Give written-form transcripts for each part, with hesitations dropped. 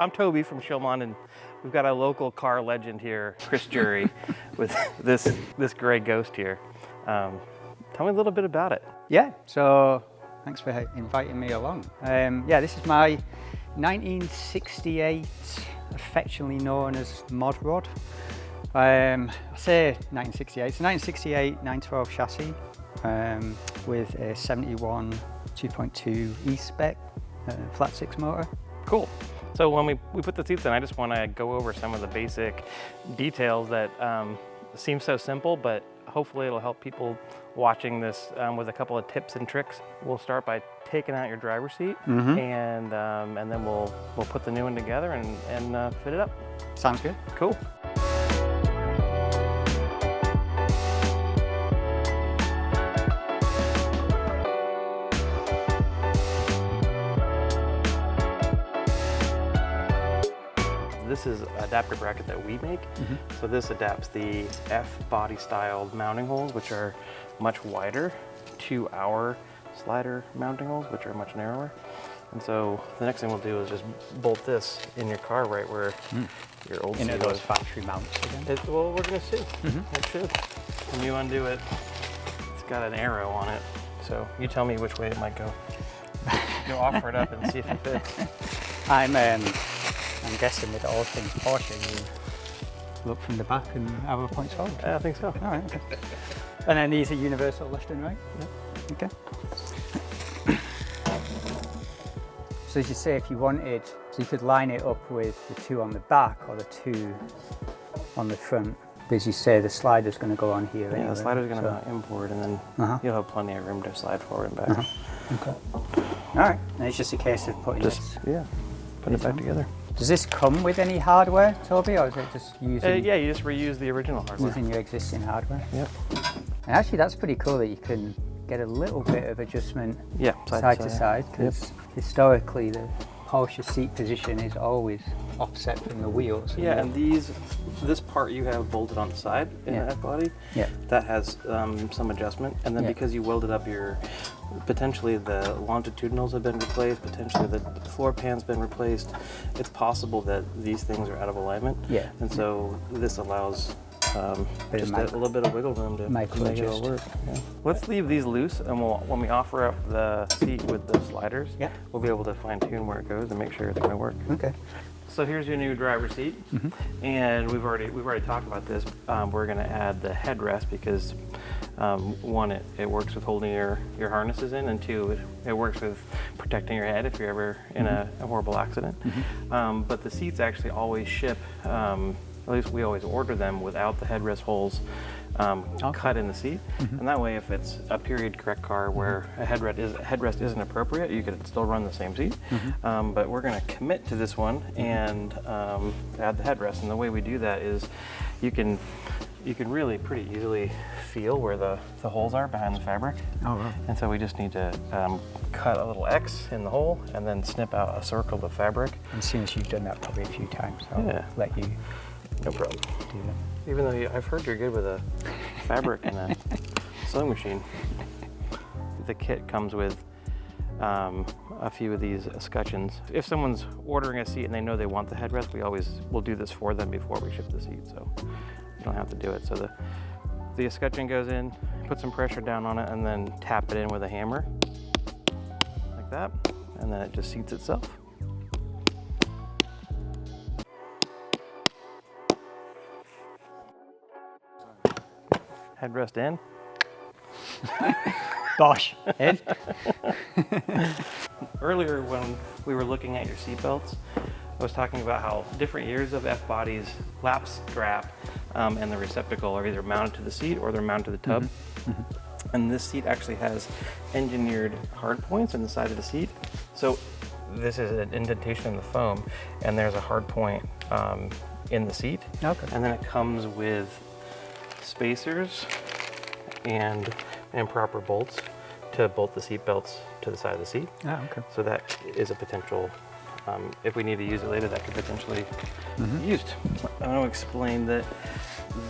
I'm Toby from scheel-mann, and we've got a local car legend here, Chris Jury, with this gray ghost here. Tell me a little bit about it. Yeah, so thanks for inviting me along. Yeah, this is my 1968, affectionately known as mod rod. I say 1968, it's a 1968 912 chassis with a 71 2.2 E-spec flat six motor. Cool. So when we put the seats in, I just want to go over some of the basic details that seem so simple, but hopefully it'll help people watching this with a couple of tips and tricks. We'll start by taking out your driver's seat, and then we'll put the new one together and fit it up. Sounds good. Cool. This is an adapter bracket that we make. So this adapts the F body style mounting holes, which are much wider, to our slider mounting holes, which are much narrower. And so the next thing we'll do is just bolt this in your car right where your old seat was. Those factory mounts again? Well, we're gonna see. It should. When you undo it, it's got an arrow on it. So you tell me which way it might go. Go offer it up and see if it fits. I'm guessing with all things Porsche, you look from the back and arrow points forward. Yeah, I think so. All right, okay. And then these are universal left and right? Yeah. Okay. So as you say, if you wanted, so you could line it up with the two on the back or the two on the front. But as you say, the slider's going to go on here. Yeah, anyway, the slider's going to go inboard, and then you'll have plenty of room to slide forward and back. Okay. All right, and it's just a case of putting put it back together. Does this come with any hardware, Toby, or is it just using? Yeah, you just reuse the original hardware. Using your existing hardware. Yep. And actually, that's pretty cool that you can get a little bit of adjustment side to side, because historically the Porsche seat position is always offset from the wheels. Yeah, and this part you have bolted on the side in that body, that has some adjustment, and then because you welded up potentially the longitudinals have been replaced, potentially the floor pan's been replaced, it's possible that these things are out of alignment. Yeah. And so this allows just a little bit of wiggle room to make it all work. Yeah. Let's leave these loose, and when we offer up the seat with the sliders, we'll be able to fine tune where it goes and make sure everything will work. Okay. So here's your new driver's seat, and we've already talked about this. We're going to add the headrest because one, it works with holding your harnesses in, and two, it works with protecting your head if you're ever in a horrible accident. But the seats actually always ship. At least we always order them without the headrest holes cut in the seat. And that way, if it's a period correct car where a headrest isn't appropriate, you could still run the same seat. But we're going to commit to this one and add the headrest. And the way we do that is you can really pretty easily feel where the holes are behind the fabric. Oh, wow. And so we just need to cut a little X in the hole and then snip out a circle of fabric. As soon as you've done that probably a few times, I'll let you. No problem. Even though I've heard you're good with a fabric and a sewing machine. The kit comes with a few of these escutcheons. If someone's ordering a seat and they know they want the headrest, we'll do this for them before we ship the seat, so you don't have to do it. So the escutcheon goes in, put some pressure down on it, and then tap it in with a hammer, like that, and then it just seats itself. Headrest in. Bosh. Ed? Earlier when we were looking at your seat belts, I was talking about how different years of F-bodies, lap strap and the receptacle are either mounted to the seat or they're mounted to the tub. And this seat actually has engineered hard points in the side of the seat. So this is an indentation in the foam, and there's a hard point in the seat. Okay. And then it comes with spacers and proper bolts to bolt the seat belts to the side of the seat. Oh, okay. So that is a potential, if we need to use it later, that could potentially be used. I want to explain that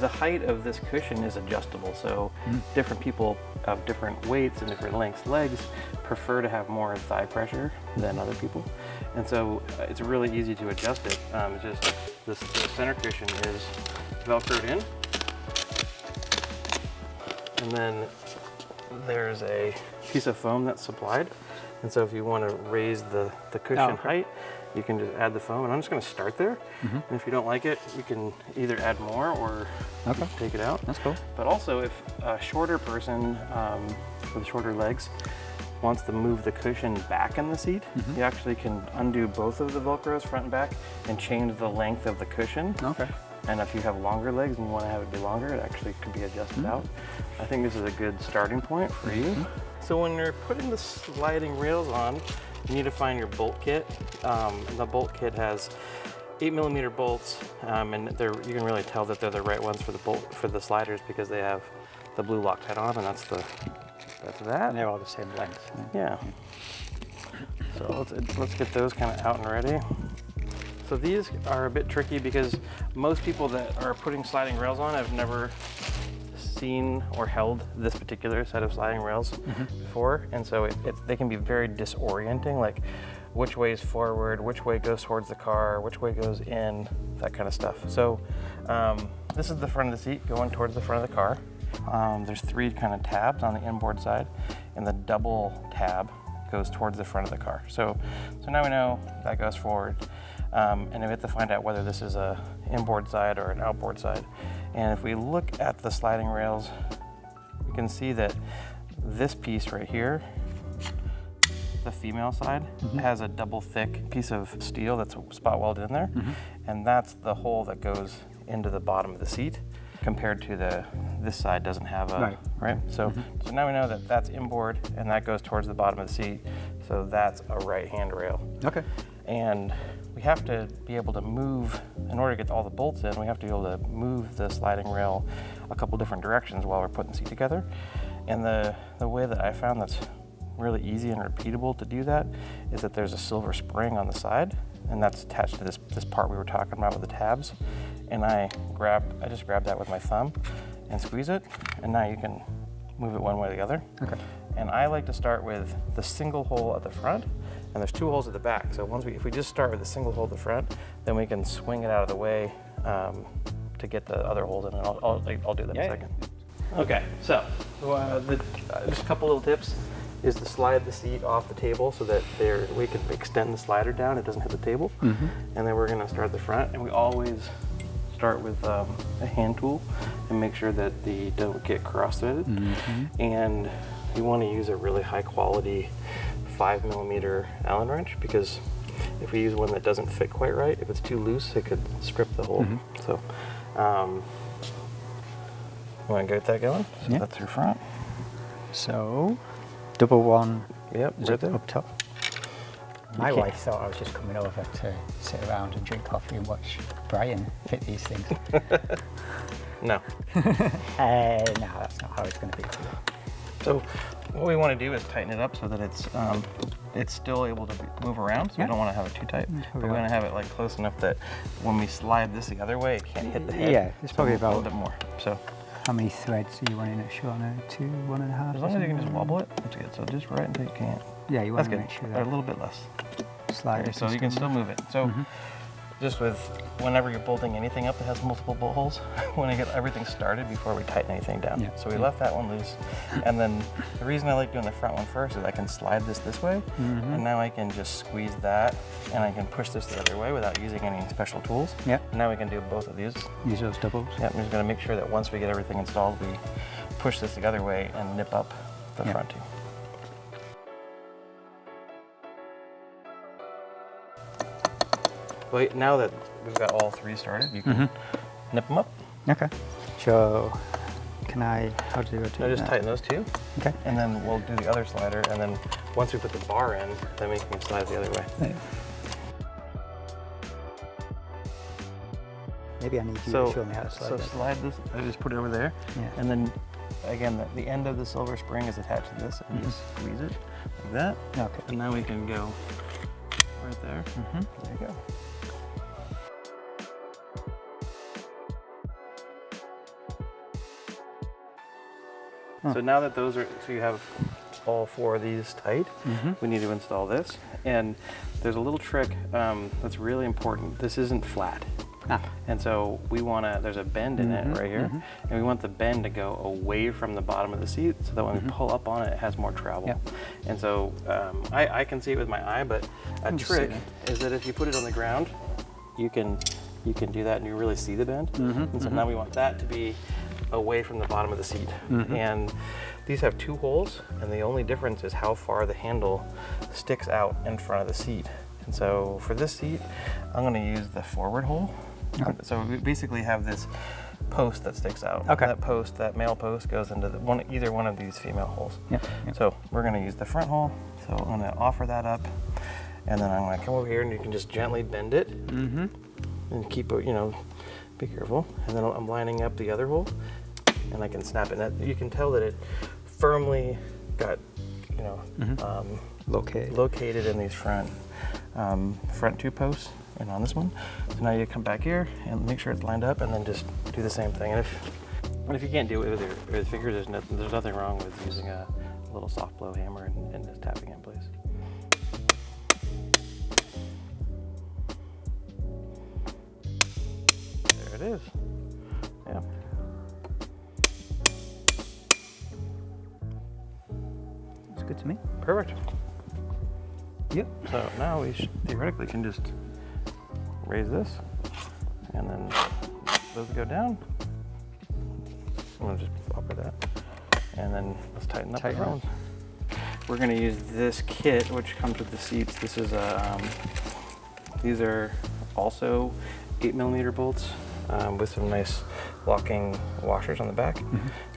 the height of this cushion is adjustable, so different people of different weights and different lengths legs prefer to have more thigh pressure than other people. And so it's really easy to adjust it. It's just the center cushion is Velcroed in. And then there's a piece of foam that's supplied. And so if you want to raise the cushion height, you can just add the foam. And I'm just going to start there. And if you don't like it, you can either add more or take it out. That's cool. But also if a shorter person with shorter legs wants to move the cushion back in the seat, you actually can undo both of the Velcros, front and back, and change the length of the cushion. Okay. And if you have longer legs and you want to have it be longer, it actually could be adjusted out. I think this is a good starting point for you. So when you're putting the sliding rails on, you need to find your bolt kit. And the bolt kit has 8mm bolts, and you can really tell that they're the right ones for the sliders because they have the blue Loctite on, and that's that. And they're all the same length. Yeah. So let's get those kind of out and ready. So these are a bit tricky because most people that are putting sliding rails on have never seen or held this particular set of sliding rails before, and so they can be very disorienting, like which way is forward, which way goes towards the car, which way goes in, that kind of stuff. So this is the front of the seat going towards the front of the car. There's 3 kind of tabs on the inboard side, and the double tab goes towards the front of the car. So now we know that goes forward. And we have to find out whether this is a inboard side or an outboard side. And if we look at the sliding rails, we can see that this piece right here, the female side, has a double thick piece of steel that's spot welded in there. And that's the hole that goes into the bottom of the seat, compared to this side doesn't have a, right? So now we know that that's inboard and that goes towards the bottom of the seat. So that's a right hand rail. Okay. And we have to be able to move, in order to get all the bolts in, we have to be able to move the sliding rail a couple different directions while we're putting the seat together. And the way that I found that's really easy and repeatable to do that is that there's a silver spring on the side, and that's attached to this part we were talking about with the tabs. And I just grab that with my thumb and squeeze it, and now you can move it one way or the other. Okay. And I like to start with the single hole at the front, and there's 2 holes at the back. So if we just start with a single hole at the front, then we can swing it out of the way to get the other holes in, and I'll do that in a second. Okay, so just a couple little tips is to slide the seat off the table so that we can extend the slider down, it doesn't hit the table. And then we're gonna start at the front, and we always start with a hand tool and make sure that they don't get cross-threaded. And you want to use a really high quality 5mm Allen wrench, because if we use one that doesn't fit quite right, if it's too loose, it could strip the hole. So you want to get that going? So that's your front. So double one. Yep, right there. Up top. My wife thought I was just coming over to sit around and drink coffee and watch Brian fit these things. No. No, that's not how it's going to be today. So what we want to do is tighten it up so that it's still able to move around. So we don't want to have it too tight, but we want to have it like close enough that when we slide this the other way, it can't hit the head. Yeah, it's probably about a little bit more. So how many threads are you wanting to show on a 2, 1.5? As long as you can just wobble it, that's good. So just right until you can't. Yeah, you want to make sure that or a little bit less. Slide okay, so you can still move it. So just with whenever you're bolting anything up that has multiple bolt holes, we want to get everything started before we tighten anything down. So we left that one loose. And then the reason I like doing the front one first is I can slide this way, and now I can just squeeze that, and I can push this the other way without using any special tools. And now we can do both of these. Use those doubles. I'm just going to make sure that once we get everything installed, we push this the other way and nip up the front too. Well, now that we've got all 3 started, you can nip them up. Okay. So, how do I do just tighten those 2. Okay. And then we'll do the other slider, and then once we put the bar in, then we can slide the other way. Right. Maybe I need you to show me how to slide So slide this, I just put it over there, and then again, the end of the silver spring is attached to this, and you just squeeze it like that. Okay. And now we can go right there. There you go. So now that those are, so you have all 4 of these tight, we need to install this. And there's a little trick that's really important. This isn't flat. And so we want to, there's a bend in it right here, and we want the bend to go away from the bottom of the seat so that when we pull up on it, it has more travel. And so I can see it with my eye, but a trick is that if you put it on the ground, you can do that and you really see the bend. And so now we want that to be away from the bottom of the seat. And these have 2 holes, and the only difference is how far the handle sticks out in front of the seat. And so for this seat, I'm going to use the forward hole. So we basically have this post that sticks out. That post, that male post, goes into either one of these female holes. So we're going to use the front hole. So I'm going to offer that up, and then I'm going to come over here, and you can just gently bend it, and keep it, be careful. And then I'm lining up the other hole, and I can snap it. And you can tell that it firmly got, located in these front 2 posts. And on this one, so now you come back here and make sure it's lined up, and then just do the same thing. And if you can't do it with your fingers, there's nothing wrong with using a little soft blow hammer and just tapping it in place. There it is. Yeah. Looks good to me. Perfect. Yep. So now we theoretically can just raise this, and then those go down. I'm gonna just pop it that, and then let's tighten up the front ones. We're gonna use this kit, which comes with the seats. This is these are also 8mm bolts with some nice locking washers on the back.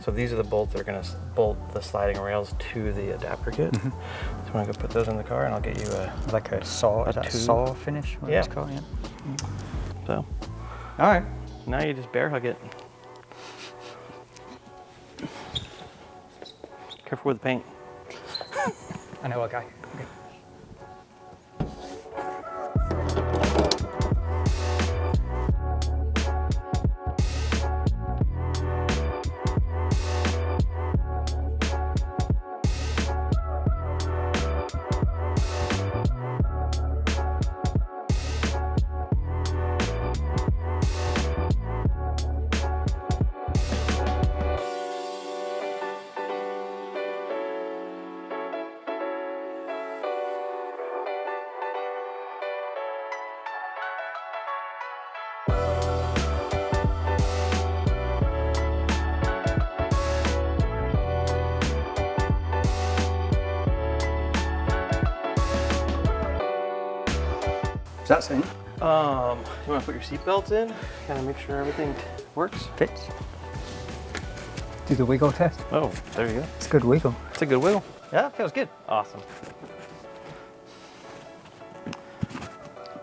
So these are the bolts that are gonna bolt the sliding rails to the adapter kit. So I'm gonna go put those in the car, and I'll get you a saw, a saw finish. What it's called, So, all right. Now you just bear hug it. Careful with the paint. I know a guy. Okay. Is that in? You want to put your seat belts in, kind of make sure everything works. Fits. Do the wiggle test. Oh, there you go. It's a good wiggle. It's a good wiggle. Yeah, feels good. Awesome.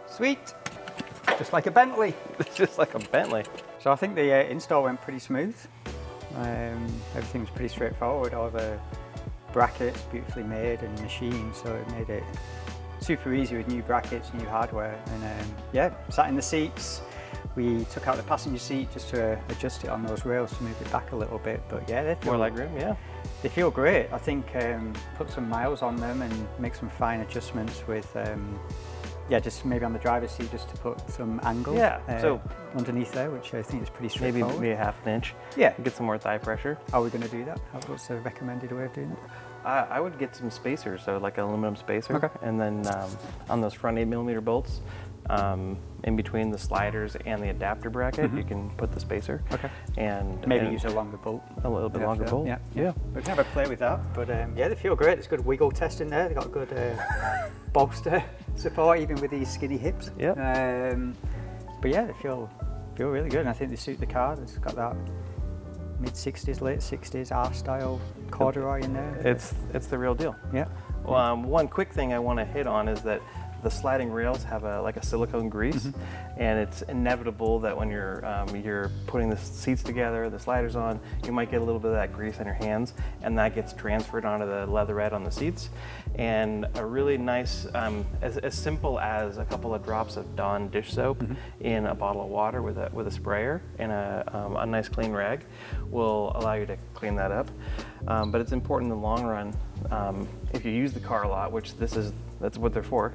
Sweet. Just like a Bentley. It's just like a Bentley. So I think the install went pretty smooth. Everything was pretty straightforward. All the brackets beautifully made and machined, so it made it super easy with new brackets, new hardware, and yeah, sat in the seats. We took out the passenger seat just to adjust it on those rails to move it back a little bit, but yeah, they feel, more leg room, yeah. They feel great. I think put some miles on them and make some fine adjustments with, yeah, just maybe on the driver's seat just to put some angle. Yeah. So underneath there, which I think is pretty straightforward. Maybe a half an inch. Yeah. Get some more thigh pressure. How are we going to do that? What's the recommended way of doing it? I would get some spacers, so like an aluminum spacer, okay. And then on those front 8mm bolts, in between the sliders and the adapter bracket, you can put the spacer. Okay. And maybe use a longer bolt. A little bit longer bolt. Yeah. We can have a play with that, but yeah, they feel great. There's good wiggle test in there. They've got good bolster support, even with these skinny hips. Yeah. But yeah, they feel really good, and I think they suit the car. It's got that mid-60s, late 60s R-style corduroy in there. It's the real deal. Yeah. Well, one quick thing I want to hit on is that the sliding rails have like a silicone grease, and it's inevitable that when you're putting the seats together, the sliders on, you might get a little bit of that grease on your hands, and that gets transferred onto the leatherette on the seats. And a really nice, as simple as a couple of drops of Dawn dish soap in a bottle of water with a sprayer and a nice clean rag will allow you to clean that up. But it's important in the long run if you use the car a lot, which that's what they're for,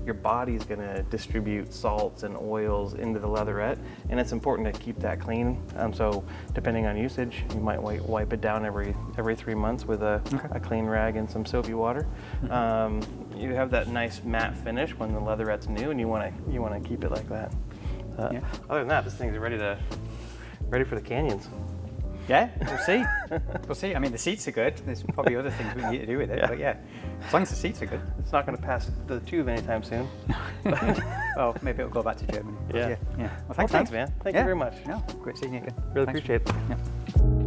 your body's going to distribute salts and oils into the leatherette, and it's important to keep that clean. So depending on usage, you might wipe it down every 3 months with a clean rag and some soapy water. You have that nice matte finish when the leatherette's new, and you want to keep it like that. Other than that, this thing's ready for the canyons. Yeah, we'll see. We'll see. I mean, the seats are good. There's probably other things we need to do with it, but yeah, as long as the seats are good. It's not going to pass the tube anytime soon. Well, maybe it'll go back to Germany. Yeah. Well, Thanks, man. Thank you very much. No, great seeing you again. Really Thanks. appreciate it. Yeah.